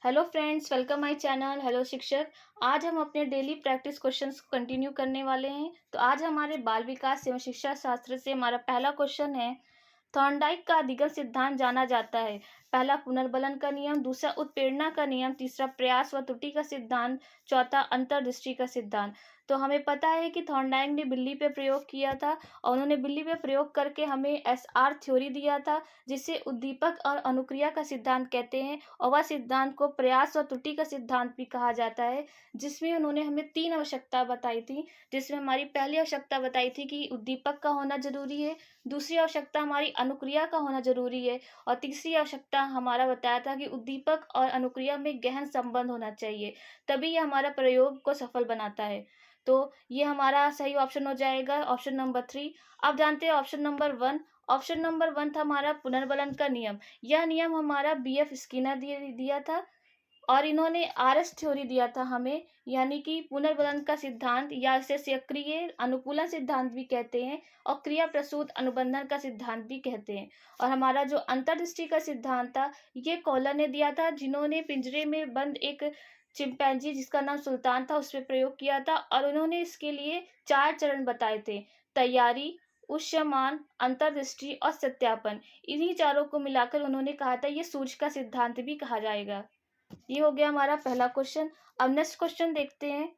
Hello friends, welcome my channel. Hello शिक्षक। आज हम अपने डेली प्रैक्टिस क्वेश्चंस को कंटिन्यू करने वाले हैं। तो आज हमारे बाल विकास एवं शिक्षा शास्त्र से हमारा पहला क्वेश्चन है, थॉर्नडाइक का अधिगम सिद्धांत जाना जाता है। पहला पुनर्बलन का नियम, दूसरा उत्प्रेरणा का नियम, तीसरा प्रयास व त्रुटि का सिद्धांत, चौथा अंतर्दृष्टि का सिद्धांत। तो हमें पता है कि थॉर्नडाइक ने बिल्ली पे प्रयोग किया था और उन्होंने बिल्ली पे प्रयोग करके हमें एसआर थ्योरी दिया था, जिसे उद्दीपक और अनुक्रिया का सिद्धांत कहते हैं। और वह सिद्धांत को प्रयास और त्रुटि का सिद्धांत भी कहा जाता है, जिसमें उन्होंने हमें तीन आवश्यकता बताई थी। जिसमें हमारी पहली आवश्यकता बताई थी कि उद्दीपक का होना जरूरी है, दूसरी आवश्यकता हमारी अनुक्रिया का होना जरूरी है, और तीसरी आवश्यकता हमारा बताया था कि उद्दीपक और अनुक्रिया में गहन संबंध होना चाहिए, तभी यह हमारा प्रयोग को सफल बनाता है। तो ये हमारा सही ऑप्शन हो जाएगा, ऑप्शन नंबर 3। अब जानते हैं ऑप्शन नंबर 1। ऑप्शन नंबर 1 था हमारा पुनर्बलन का नियम। यह नियम हमारा बीएफ स्किनर दिया था, और इन्होंने आरएस थ्योरी दिया था हमें, यानी कि पुनर्बलन का सिद्धांत, या इसे सक्रिय अनुकूलन सिद्धांत भी कहते हैं और क्रिया प्रसूत अनुबंधन का सिद्धांत भी कहते हैं। और हमारा जो अंतर्दृष्टि का सिद्धांत था, ये कॉलर ने दिया था, जिन्होंने पिंजरे में बंद एक चिंपैंजी जिसका नाम सुल्तान था उस पर प्रयोग किया था, और उन्होंने इसके लिए 4 चरण बताए थे: तैयारी, उष्यमान, अंतर्दृष्टि और सत्यापन। इन्हीं चारों को मिलाकर उन्होंने कहा था ये सूझ का सिद्धांत भी कहा जाएगा। ये हो गया हमारा पहला क्वेश्चन। अब नेक्स्ट क्वेश्चन देखते हैं,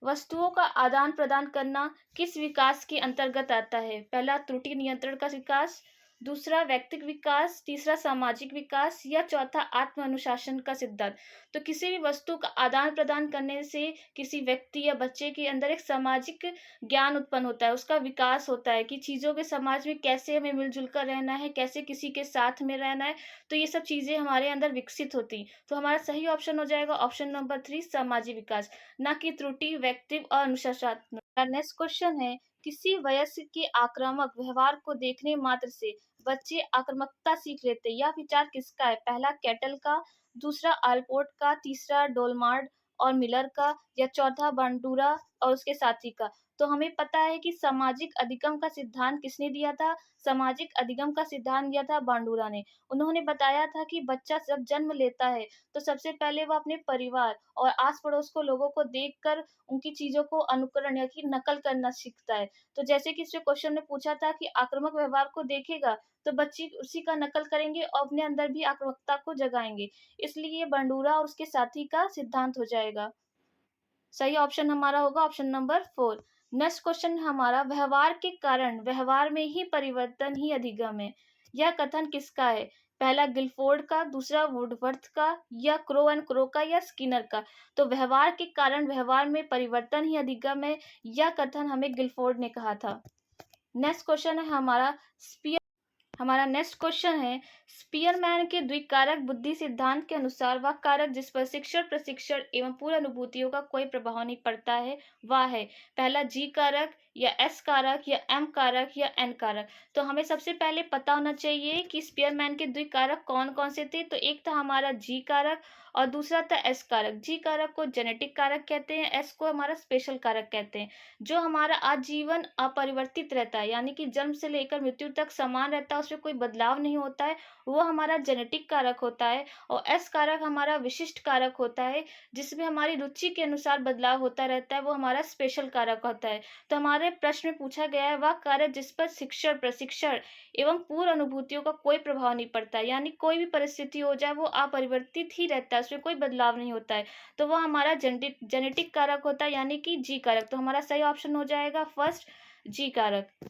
वस्तुओं का आदान प्रदान करना किस विकास के अंतर्गत आता है? पहला त्रुटि नियंत्रण का विकास, दूसरा व्यक्तिक विकास, तीसरा सामाजिक विकास, या चौथा आत्म अनुशासन का सिद्धांत। तो किसी भी वस्तु का आदान प्रदान करने से किसी व्यक्ति या बच्चे के अंदर एक सामाजिक ज्ञान उत्पन्न होता है, उसका विकास होता है कि चीजों के समाज में कैसे हमें मिलजुल कर रहना है, कैसे किसी के साथ में रहना है। तो ये सब चीजें हमारे अंदर विकसित होती। तो हमारा सही ऑप्शन हो जाएगा ऑप्शन नंबर 3, सामाजिक विकास, ना कि त्रुटि, व्यक्तित्व और अनुशासनात्मक। नेक्स्ट क्वेश्चन है, किसी वयस्क के आक्रामक व्यवहार को देखने मात्र से बच्चे आक्रामकता सीख लेते हैं। यह विचार किसका है? पहला कैटल का, दूसरा आलपोर्ट का, तीसरा डोलमार्ड और मिलर का, या चौथा बांडुरा और उसके साथी का। तो हमें पता है कि सामाजिक अधिगम का सिद्धांत किसने दिया था? सामाजिक अधिगम का सिद्धांत दिया था बांडुरा ने। उन्होंने बताया था कि बच्चा जब जन्म लेता है तो सबसे पहले वह अपने परिवार और आस पड़ोस को लोगों को देखकर उनकी चीजों को अनुकरण या कि नकल करना सीखता है। तो जैसे कि इसमें क्वेश्चन ने पूछा था कि आक्रामक व्यवहार को देखेगा तो बच्चे उसी का नकल करेंगे और अपने अंदर भी आक्रामकता को जगाएंगे। इसलिए ये बंडूरा और उसके साथी का सिद्धांत हो जाएगा। सही ऑप्शन हमारा होगा ऑप्शन नंबर 4। नेक्स्ट क्वेश्चन हमारा, व्यवहार के कारण व्यवहार में ही परिवर्तन ही अधिगम है। यह कथन किसका है? पहला गिलफोर्ड का, दूसरा वुडवर्थ का, या क्रो एंड क्रो का, या स्किनर का। तो व्यवहार के कारण व्यवहार में परिवर्तन ही अधिगम है, यह कथन हमें गिलफोर्ड ने कहा था। नेक्स्ट क्वेश्चन है हमारा नेक्स्ट क्वेश्चन है, स्पीयरमैन के द्विकारक बुद्धि सिद्धांत के अनुसार वह कारक जिस पर शिक्षण, प्रशिक्षण एवं पूर्व अनुभूतियों का कोई प्रभाव नहीं पड़ता है वह है पहला जी कारक, या एस कारक, या एम कारक, या एन कारक। तो हमें सबसे पहले पता होना चाहिए कि स्पीयरमैन के द्विकारक कौन कौन से थे। तो एक था हमारा जी कारक और दूसरा था एस कारक। जी कारक को जेनेटिक कारक कहते हैं, एस को हमारा स्पेशल कारक कहते हैं। जो हमारा आजीवन अपरिवर्तित रहता है, यानी कि जन्म से लेकर मृत्यु तक समान रहता है, उसमें कोई बदलाव नहीं होता है, वो हमारा जेनेटिक कारक होता है। और एस कारक हमारा विशिष्ट कारक होता है, जिसमें हमारी रुचि के अनुसार बदलाव होता रहता है, वो हमारा स्पेशल कारक होता है। तो हमारे प्रश्न में पूछा गया है, वह कारक जिस पर शिक्षण, प्रशिक्षण एवं पूर्व अनुभूतियों का कोई प्रभाव नहीं पड़ता है, यानी कोई भी परिस्थिति हो जाए वो अपरिवर्तित ही रहता है, उसमें कोई बदलाव नहीं होता है। तो वह हमारा जेनेटिक कारक होता है, यानी कि जी कारक। तो हमारा सही ऑप्शन हो जाएगा फर्स्ट, जी कारक।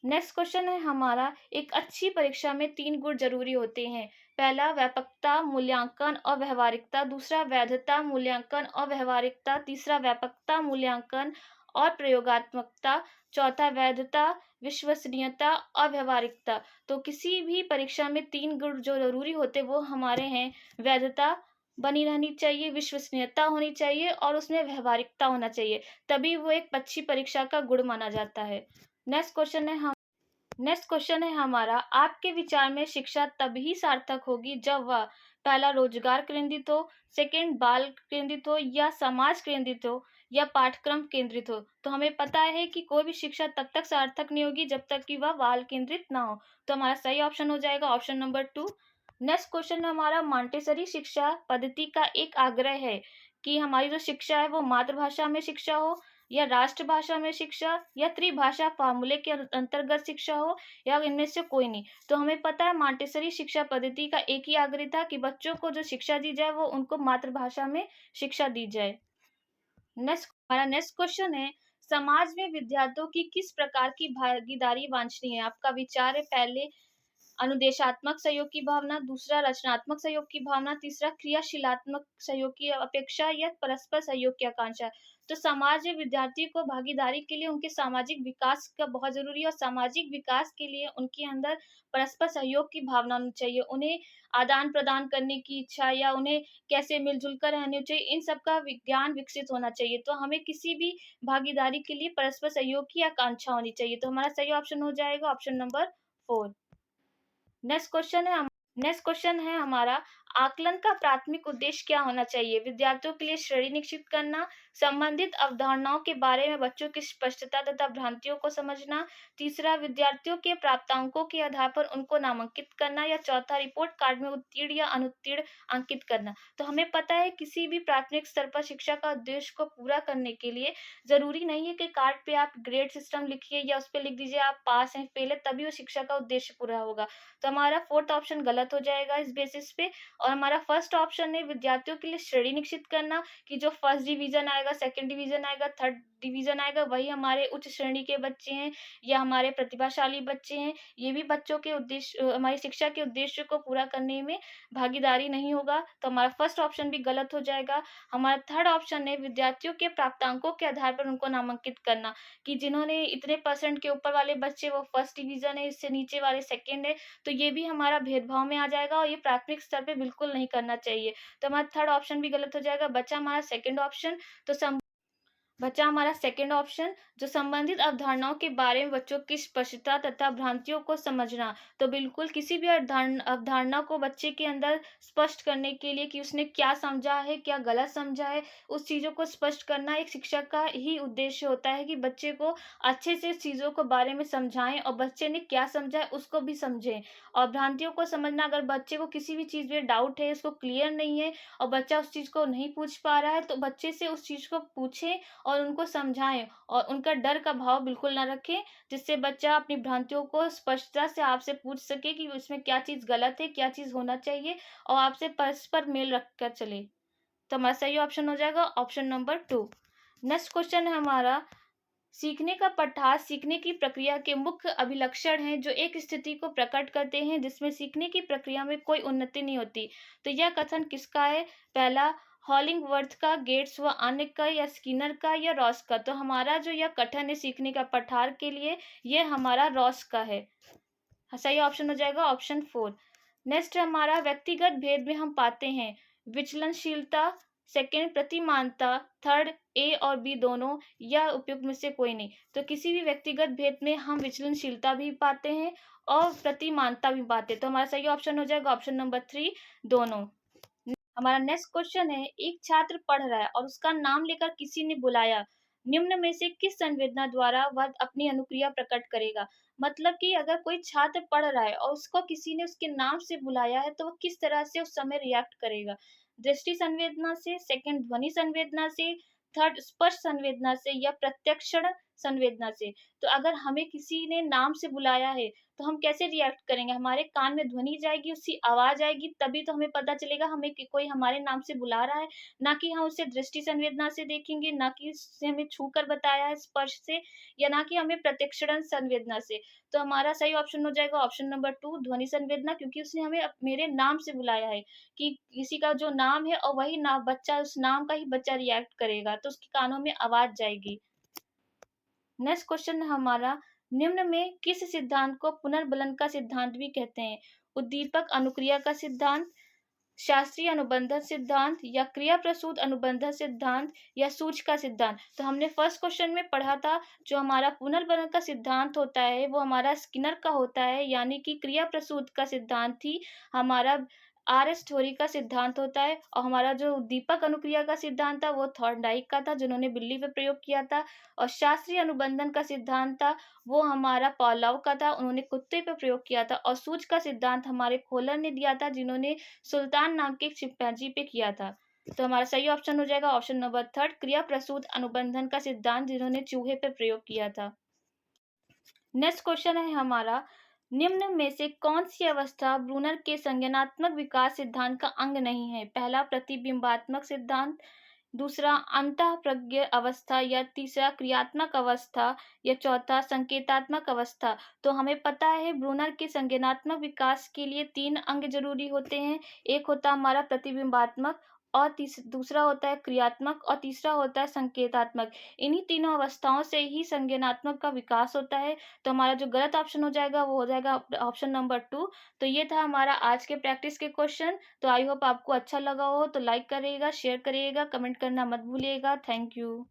नेक्स्ट क्वेश्चन है हमारा, एक अच्छी परीक्षा में 3 गुण जरूरी होते हैं। पहला व्यापकता, मूल्यांकन और व्यवहारिकता, दूसरा वैधता, मूल्यांकन और व्यवहारिकता, तीसरा व्यापकता, मूल्यांकन और प्रयोगात्मकता, चौथा वैधता, विश्वसनीयता और व्यवहारिकता। तो किसी भी परीक्षा में 3 गुण जो जरूरी होते वो हमारे हैं, वैधता बनी रहनी चाहिए, विश्वसनीयता होनी चाहिए और उसमें व्यवहारिकता होना चाहिए, तभी वो एक अच्छी परीक्षा का गुण माना जाता है। नेक्स्ट क्वेश्चन है हमारा, आपके विचार में शिक्षा तभी सार्थक होगी जब वह पहला रोजगार केंद्रित हो, सेकंड बाल केंद्रित हो, या समाज केंद्रित हो, या पाठ्यक्रम केंद्रित हो। तो हमें पता है कि कोई भी शिक्षा तब तक सार्थक नहीं होगी जब तक कि वह बाल केंद्रित ना हो। तो हमारा सही ऑप्शन हो जाएगा ऑप्शन नंबर 2, नेक्स्ट क्वेश्चन हमारा मॉन्टेसरी शिक्षा पद्धति का एक आग्रह है कि हमारी जो शिक्षा है वो मातृभाषा में शिक्षा हो या राष्ट्रभाषा में शिक्षा या त्रिभाषा फार्मूले के अंतर्गत शिक्षा हो या इनमें से कोई नहीं। तो हमें पता है मॉन्टेसरी शिक्षा पद्धति का एक ही आग्रह था कि बच्चों को जो शिक्षा दी जाए वो उनको मातृभाषा में शिक्षा दी जाए। हमारा नेक्स्ट क्वेश्चन है, समाज में विद्यार्थियों की किस प्रकार की भागीदारी वांछनीय है? आपका विचार है पहले अनुदेशात्मक सहयोग की भावना, दूसरा रचनात्मक सहयोग की भावना, तीसरा क्रियाशीलात्मक सहयोग की अपेक्षा या परस्पर सहयोग की आकांक्षा। तो समाज में विद्यार्थी को भागीदारी के लिए उनके सामाजिक विकास का बहुत ज़रूरी है और सामाजिक विकास के लिए उनके अंदर परस्पर सहयोग की भावना होनी चाहिए। उन्हें आदान-प्रदान करने की इच्छा या उन्हें कैसे मिल-जुल कर रहना चाहिए, इन सब का विज्ञान विकसित होना चाहिए। तो हमें किसी भी भागीदारी के लिए परस्पर सहयोग की आकांक्षा होनी चाहिए। तो हमारा सही ऑप्शन हो जाएगा ऑप्शन नंबर 4। नेक्स्ट क्वेश्चन है नेक्स्ट क्वेश्चन है हमारा, आकलन का प्राथमिक उद्देश्य क्या होना चाहिए? विद्यार्थियों के लिए श्रेणी निश्चित करना, संबंधित अवधारणाओं के बारे में बच्चों की स्पष्टता तथा भ्रांतियों को समझना, तीसरा विद्यार्थियों के प्राप्तांकों के आधार पर उनको नामांकित करना या चौथा रिपोर्ट कार्ड में उत्तीर्ण या अनुत्तीर्ण अंकित करना। तो हमें पता है किसी भी प्राथमिक स्तर पर शिक्षा का उद्देश्य को पूरा करने के लिए ज़रूरी नहीं है कि कार्ड पे आप ग्रेड सिस्टम लिखिए या उस पे लिख दीजिए आप पास हैं, फेल हैं, तभी वो शिक्षा का उद्देश्य पूरा होगा। तो हमारा फोर्थ ऑप्शन गलत हो जाएगा इस बेसिस पे और हमारा फर्स्ट ऑप्शन है विद्यार्थियों के लिए श्रेणी निश्चित करना कि जो फर्स्ट डिवीजन आएगा, सेकंड डिवीजन आएगा, थर्ड डिवीजन आएगा वही हमारे उच्च श्रेणी के बच्चे हैं या हमारे प्रतिभाशाली बच्चे हैं। ये भी बच्चों के उद्देश्य हमारी शिक्षा के उद्देश्य को पूरा करने में भागीदारी नहीं होगा। तो हमारा फर्स्ट ऑप्शन भी गलत हो जाएगा। हमारा थर्ड ऑप्शन है विद्यार्थियों के प्राप्तांकों के आधार पर उनको नामांकित करना कि जिन्होंने इतने परसेंट के ऊपर वाले बच्चे वो फर्स्ट डिवीजन है, इससे नीचे वाले सेकंड है। तो ये भी हमारा भेदभाव में आ जाएगा और ये प्राथमिक स्तर पे बिल्कुल नहीं करना चाहिए। तो हमारा थर्ड ऑप्शन भी गलत हो जाएगा। तो सम बचा हमारा सेकंड ऑप्शन जो संबंधित अवधारणाओं के बारे में बच्चों की स्पष्टता तथा भ्रांतियों को समझना। तो बिल्कुल किसी भी अवधारणा को बच्चे के अंदर स्पष्ट करने के लिए कि उसने क्या समझा है, क्या गलत समझा है, उस चीज़ों को स्पष्ट करना एक शिक्षक का ही उद्देश्य होता है कि बच्चे को अच्छे से चीज़ों को बारे में समझाएँ और बच्चे ने क्या समझा है उसको भी समझें। और भ्रांतियों को समझना अगर बच्चे को किसी भी चीज़ में डाउट है, उसको क्लियर नहीं है और बच्चा उस चीज़ को नहीं पूछ पा रहा है, तो बच्चे से उस चीज़ को पूछें और उनको समझाएँ और उनका डर का भाव बिल्कुल ना रखें, जिससे बच्चा अपनी भ्रांतियों को स्पष्टता से आपसे पूछ सके कि उसमें क्या चीज़ गलत है, क्या चीज़ होना चाहिए और आपसे परस्पर मेल रख कर चले। तो हमारा सही ऑप्शन हो जाएगा ऑप्शन नंबर 2। नेक्स्ट क्वेश्चन है हमारा, सीखने का पठार सीखने की प्रक्रिया के मुख्य अभिलक्षण हैं जो एक स्थिति को प्रकट करते हैं जिसमें सीखने की प्रक्रिया में कोई उन्नति नहीं होती। तो यह कथन किसका है? पहला हॉलिंगवर्थ का, गेट्स व अन्य का या स्किनर का या रॉस का। तो हमारा जो यह कथन है सीखने का पठार के लिए ये हमारा रॉस का है। सही ऑप्शन हो जाएगा ऑप्शन 4। नेक्स्ट हमारा व्यक्तिगत भेद में हम पाते हैं विचलनशीलता, सेकंड प्रतिमानता, थर्ड ए और बी दोनों या उपयुक्त में से कोई नहीं। तो किसी भी व्यक्तिगत भेद में हम विचलनशीलता भी पाते हैं और प्रतिमानता भी पाते हैं। तो हमारा सही ऑप्शन हो जाएगा ऑप्शन नंबर 3 दोनों। हमारा नेक्स्ट क्वेश्चन है, एक छात्र पढ़ रहा है और उसका नाम लेकर किसी ने बुलाया, निम्न में से किस संवेदना द्वारा वह अपनी अनुक्रिया प्रकट करेगा? मतलब कि अगर कोई छात्र पढ़ रहा है और उसको किसी ने उसके नाम से बुलाया है तो वह किस तरह से उस समय रिएक्ट करेगा? दृष्टि संवेदना से, सेकंड ध्वनि संवेदना से, थर्ड स्पर्श संवेदना से या प्रत्यक्षण संवेदना से। तो अगर हमें किसी ने नाम से बुलाया है तो हम कैसे रिएक्ट करेंगे? हमारे कान में ध्वनि जाएगी, उसकी आवाज़ आएगी, तभी तो हमें पता चलेगा हमें कि कोई हमारे नाम से बुला रहा है, ना कि हम उसे दृष्टि संवेदना से देखेंगे, ना कि उसने हमें छूकर बताया है स्पर्श से या ना कि हमें प्रत्यक्षण संवेदना से। तो हमारा सही ऑप्शन हो जाएगा ऑप्शन नंबर 2 ध्वनि संवेदना, क्योंकि उसने हमें मेरे नाम से बुलाया है कि किसी का जो नाम है और वही नाम बच्चा उस नाम का ही बच्चा रिएक्ट करेगा, तो उसके कानों में आवाज़ जाएगी। नेक्स्ट क्वेश्चन है हमारा, निम्न में किस सिद्धांत को पुनर्बलन का सिद्धांत भी कहते हैं? उद्दीपक अनुक्रिया का सिद्धांत, शास्त्रीय अनुबंध सिद्धांत या क्रिया प्रसूत अनुबंध सिद्धांत या सूच का सिद्धांत। तो हमने फर्स्ट क्वेश्चन में पढ़ा था जो हमारा पुनर्बलन का सिद्धांत होता है वो हमारा स्किनर का होता है, यानी कि क्रिया प्रसूत का सिद्धांत ही हमारा आरएस्टोरी का सिद्धांत होता है और हमारा जो दीपक अनुक्रिया का सिद्धांत था वो थॉर्नडाइक का था जिन्होंने बिल्ली पे प्रयोग किया था और शास्त्रीय अनुबंधन का सिद्धांत था वो हमारा पावलोव का था, उन्होंने कुत्ते पे प्रयोग किया था और सूज का सिद्धांत हमारे खोलर ने दिया था जिन्होंने सुल्तान नाम के एक चिंपैंजी पे किया था। तो हमारा सही ऑप्शन हो जाएगा ऑप्शन नंबर 3 क्रिया प्रसूत अनुबंधन का सिद्धांत जिन्होंने चूहे पे प्रयोग किया था। नेक्स्ट क्वेश्चन है हमारा निम्न में से कौन सी अवस्था ब्रूनर के संज्ञानात्मक विकास सिद्धांत का अंग नहीं है? पहला प्रतिबिंबात्मक सिद्धांत, दूसरा अंतःप्रज्ञ अवस्था या तीसरा क्रियात्मक अवस्था या चौथा संकेतात्मक अवस्था। तो हमें पता है ब्रूनर के संज्ञानात्मक विकास के लिए 3 अंग जरूरी होते हैं। एक होता है हमारा प्रतिबिंबात्मक और दूसरा होता है क्रियात्मक और तीसरा होता है संकेतात्मक। इन्हीं तीनों अवस्थाओं से ही संज्ञानात्मक का विकास होता है। तो हमारा जो गलत ऑप्शन हो जाएगा वो हो जाएगा ऑप्शन नंबर 2। तो ये था हमारा आज के प्रैक्टिस के क्वेश्चन। तो आई होप आपको अच्छा लगा हो तो लाइक करिएगा, शेयर करिएगा, कमेंट करना मत भूलिएगा। Thank you.